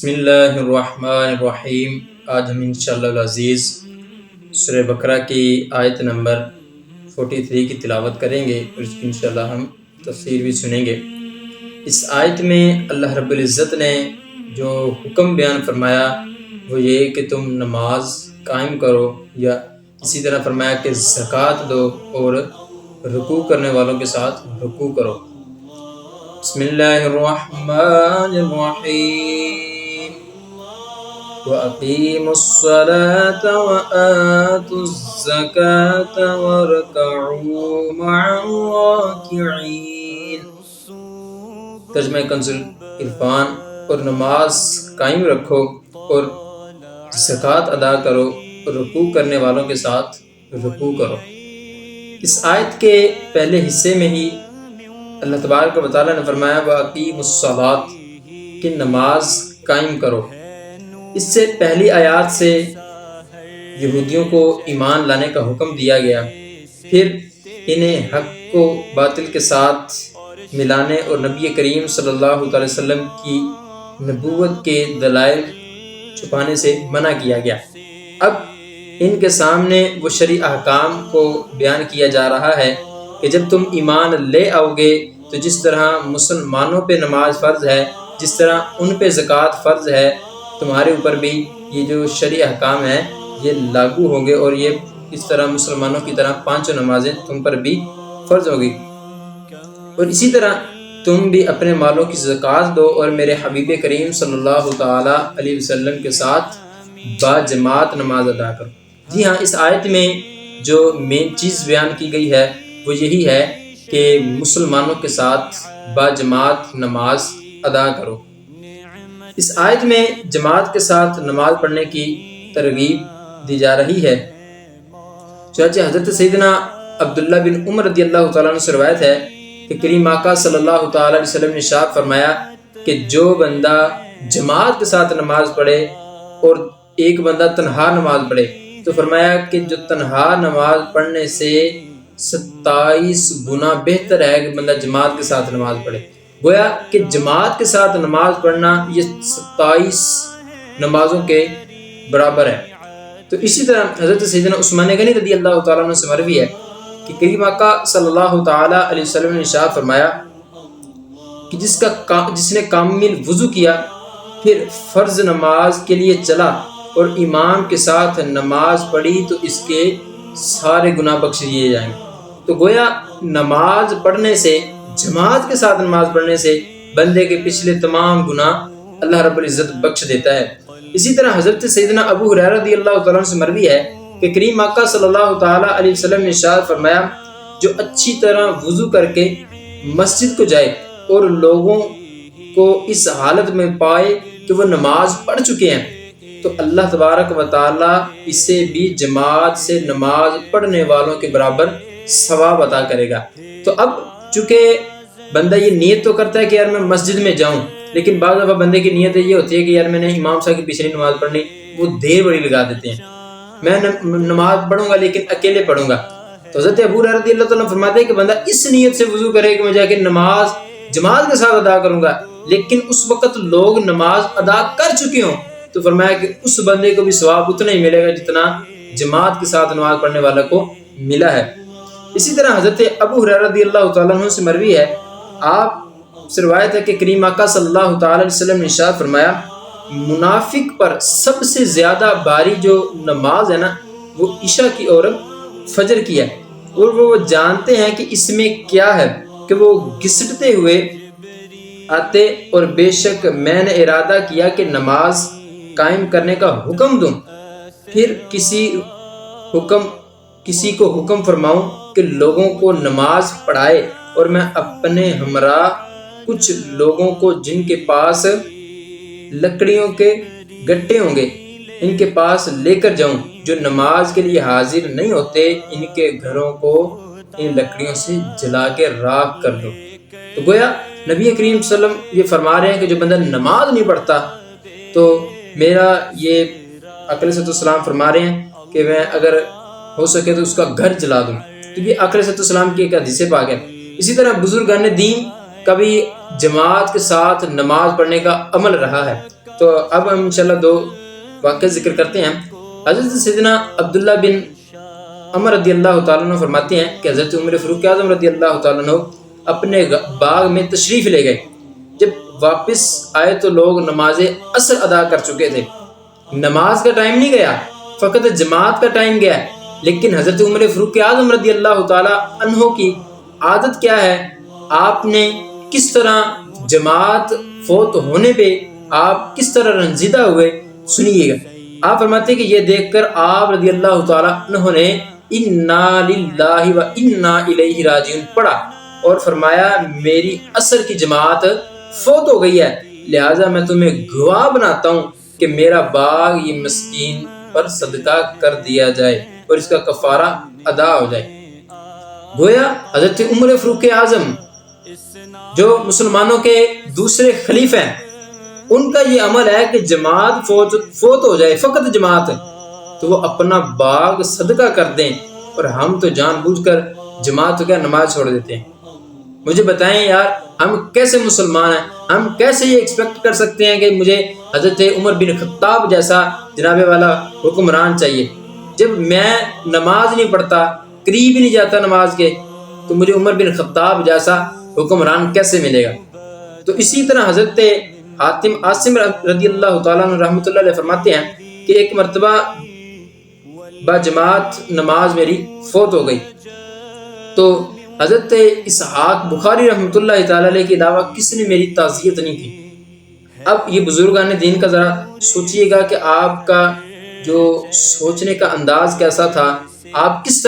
بسم اللہ الرحمن الرحیم۔ آج ہم انشاءاللہ العزیز سورہ بقرہ کی آیت نمبر 43 کی تلاوت کریں گے اور اس کی انشاءاللہ ہم تفسیر بھی سنیں گے۔ اس آیت میں اللہ رب العزت نے جو حکم بیان فرمایا وہ یہ کہ تم نماز قائم کرو، یا اسی طرح فرمایا کہ زکوٰۃ دو اور رکوع کرنے والوں کے ساتھ رکوع کرو۔ بسم اللہ الرحمن الرحیم۔ وَأَقِيمُوا الصَّلَاةَ وَآتُوا الزَّكَاةَ وَارْكَعُوا مَعَ الرَّاكِعِينَ۔ ترجمہ کنز العرفان۔ اور نماز قائم رکھو اور زکوٰۃ ادا کرو اور رکوع کرنے والوں کے ساتھ رکوع کرو۔ اس آیت کے پہلے حصے میں ہی اللہ تبارک و تعالیٰ نے فرمایا وَأَقِيمُوا الصَّلَاةَ کہ نماز قائم کرو۔ اس سے پہلی آیات سے یہودیوں کو ایمان لانے کا حکم دیا گیا، پھر انہیں حق کو باطل کے ساتھ ملانے اور نبی کریم صلی اللہ علیہ وسلم کی نبوت کے دلائل چھپانے سے منع کیا گیا۔ اب ان کے سامنے وہ شرعی احکام کو بیان کیا جا رہا ہے کہ جب تم ایمان لے آؤ گے تو جس طرح مسلمانوں پہ نماز فرض ہے، جس طرح ان پہ زکوٰۃ فرض ہے، تمہارے اوپر بھی یہ جو شرعی احکام ہیں یہ لاگو ہوں گے، اور یہ اس طرح مسلمانوں کی طرح پانچوں نمازیں تم پر بھی فرض ہوگی۔ اور اسی طرح تم بھی اپنے مالوں کی زکوٰۃ دو اور میرے حبیب کریم صلی اللہ تعالیٰ علیہ وسلم کے ساتھ باجماعت نماز ادا کرو۔ جی ہاں، اس آیت میں جو مین چیز بیان کی گئی ہے وہ یہی ہے کہ مسلمانوں کے ساتھ باجماعت نماز ادا کرو۔ اس آیت میں جماعت کے ساتھ نماز پڑھنے کی ترغیب دی جا رہی ہے۔ چنانچہ حضرت سیدنا عبداللہ بن عمر رضی اللہ تعالیٰ عنہ سے روایت ہے کہ کریم آقا صلی اللہ تعالیٰ علیہ وسلم نے ارشاد فرمایا کہ جو بندہ جماعت کے ساتھ نماز پڑھے اور ایک بندہ تنہا نماز پڑھے تو فرمایا کہ جو تنہا نماز پڑھنے سے 27 گنا بہتر ہے کہ بندہ جماعت کے ساتھ نماز پڑھے۔ گویا کہ جماعت کے ساتھ نماز پڑھنا یہ 27 نمازوں کے برابر ہے۔ تو اسی طرح حضرت سیدنا عثمان غنی رضی اللہ تعالیٰ عنہ سے مروی ہے کہ کریم آقا صلی اللہ تعالیٰ علیہ وسلم نے ارشاد فرمایا کہ جس نے کامل وضو کیا پھر فرض نماز کے لیے چلا اور امام کے ساتھ نماز پڑھی تو اس کے سارے گناہ بخش دیے جائیں گے۔ تو گویا نماز پڑھنے سے، جماعت کے ساتھ نماز پڑھنے سے بندے کے پچھلے تمام گناہ اللہ رب العزت بخش دیتا ہے۔ اسی طرح حضرت سیدنا ابو ہریرہ رضی اللہ تعالیٰ عنہ سے مروی ہے کہ کریم آقا صلی اللہ تعالیٰ علیہ وسلم نے ارشاد فرمایا جو اچھی طرح وضو کر کے مسجد کو جائے اور لوگوں کو اس حالت میں پائے کہ وہ نماز پڑھ چکے ہیں تو اللہ تبارک و تعالیٰ اسے بھی جماعت سے نماز پڑھنے والوں کے برابر ثواب عطا کرے گا۔ تو اب چونکہ بندہ یہ نیت تو کرتا ہے کہ یار میں مسجد میں جاؤں، لیکن بعض دفعہ بندے کی نیت یہ ہوتی ہے کہ یار میں نے امام صاحب کی پیچھے نماز پڑھنی، وہ دیر بڑی لگا دیتے ہیں، میں نماز پڑھوں گا لیکن اکیلے پڑھوں گا۔ تو حضرت ابو ہریرہ رضی اللہ تعالیٰ فرماتے ہیں کہ بندہ اس نیت سے وضو کرے کہ میں جا کے نماز جماعت کے ساتھ ادا کروں گا، لیکن اس وقت لوگ نماز ادا کر چکے ہوں تو فرمایا کہ اس بندے کو بھی ثواب اتنا ہی ملے گا جتنا جماعت کے ساتھ نماز پڑھنے والا کو ملا ہے۔ اسی طرح حضرت ابو ہریرہ رضی اللہ تعالیٰ عنہ سے مروی ہے، آپ سے روایت ہے کہ کریم آقا صلی اللہ تعالیٰ علیہ وسلم نے ارشاد فرمایا منافق پر سب سے زیادہ باری جو نماز ہے نا وہ عشاء کی اور فجر کی ہے، اور وہ جانتے ہیں کہ اس میں کیا ہے کہ وہ گھسٹتے ہوئے آتے، اور بے شک میں نے ارادہ کیا کہ نماز قائم کرنے کا حکم دوں، پھر کسی کو حکم فرماؤں کہ لوگوں کو نماز پڑھائے، اور میں اپنے ہمراہ کچھ لوگوں کو جن کے پاس لکڑیوں کے گٹے ہوں گے ان کے پاس لے کر جاؤں، جو نماز کے لیے حاضر نہیں ہوتے ان کے گھروں کو ان لکڑیوں سے جلا کے راکھ کر دو۔ تو گویا نبی کریم صلی اللہ علیہ وسلم یہ فرما رہے ہیں کہ جو بندہ نماز نہیں پڑھتا تو میرا یہ آقا علیہ السلام فرما رہے ہیں کہ میں اگر ہو سکے تو اس کا گھر جلا دوں، کیونکہ آقا علیہ السلام کی ایک حدیث پاک ہے۔ اسی طرح بزرگان دین کا بھی جماعت کے ساتھ نماز پڑھنے کا عمل رہا ہے۔ تو اب ہم انشاءاللہ 2 واقعہ ذکر کرتے ہیں۔ حضرت سیدنا عبداللہ بن عمر رضی اللہ تعالیٰ عنہ فرماتے ہیں کہ حضرت عمر فاروق اعظم رضی اللہ تعالیٰ عنہ اپنے باغ میں تشریف لے گئے۔ جب واپس آئے تو لوگ نماز عصر ادا کر چکے تھے۔ نماز کا ٹائم نہیں گیا، فقط جماعت کا ٹائم گیا، لیکن حضرت عمر فاروق اعظم رضی اللہ تعالیٰ عنہ کی عادت کیا ہے، آپ نے کس طرح جماعت فوت ہونے پہ آپ کس طرح رنجیدہ ہوئے، سنیے گا۔ آپ فرماتے ہیں کہ یہ دیکھ کر آپ رضی اللہ تعالیٰ عنہ نے انا للہ و انا الیہ راجعون پڑھا اور فرمایا میری عصر کی جماعت فوت ہو گئی ہے، لہٰذا میں تمہیں گواہ بناتا ہوں کہ میرا باغ یہ مسکین پر صدقہ کر دیا جائے اور اس کا کفارہ ادا ہو جائے۔ گویا حضرت عمر فاروق اعظم جو مسلمانوں کے دوسرے خلیفہ ہیں، ان کا یہ عمل ہے کہ جماعت فوت ہو جائے، فقط جماعت، تو وہ اپنا باغ صدقہ کر دیں، اور ہم تو جان بوجھ کر جماعت کیا نماز چھوڑ دیتے ہیں۔ مجھے بتائیں یار، ہم کیسے مسلمان ہیں؟ ہم کیسے یہ ایکسپیکٹ کر سکتے ہیں کہ مجھے حضرت عمر بن خطاب جیسا جناب والا حکمران چاہیے؟ جب میں نماز نہیں پڑھتا، قریب ہی نہیں جاتا نماز کے، تو مجھے عمر بن خطاب جیسا حکمران کیسے ملے گا؟ تو اسی طرح حضرت حاتم عاصم رضی اللہ تعالیٰ عنہ رحمۃ اللہ علیہ فرماتے ہیں کہ ایک مرتبہ با جماعت نماز میری فوت ہو گئی، تو حضرت اسحاق بخاری رحمۃ اللہ تعالیٰ علیہ کے علاوہ کسی نے میری تعزیت نہیں کی۔ اب یہ بزرگان دین کا ذرا سوچئے گا کہ آپ کا جو سوچنے کا انداز کیسا تھا، آپ کس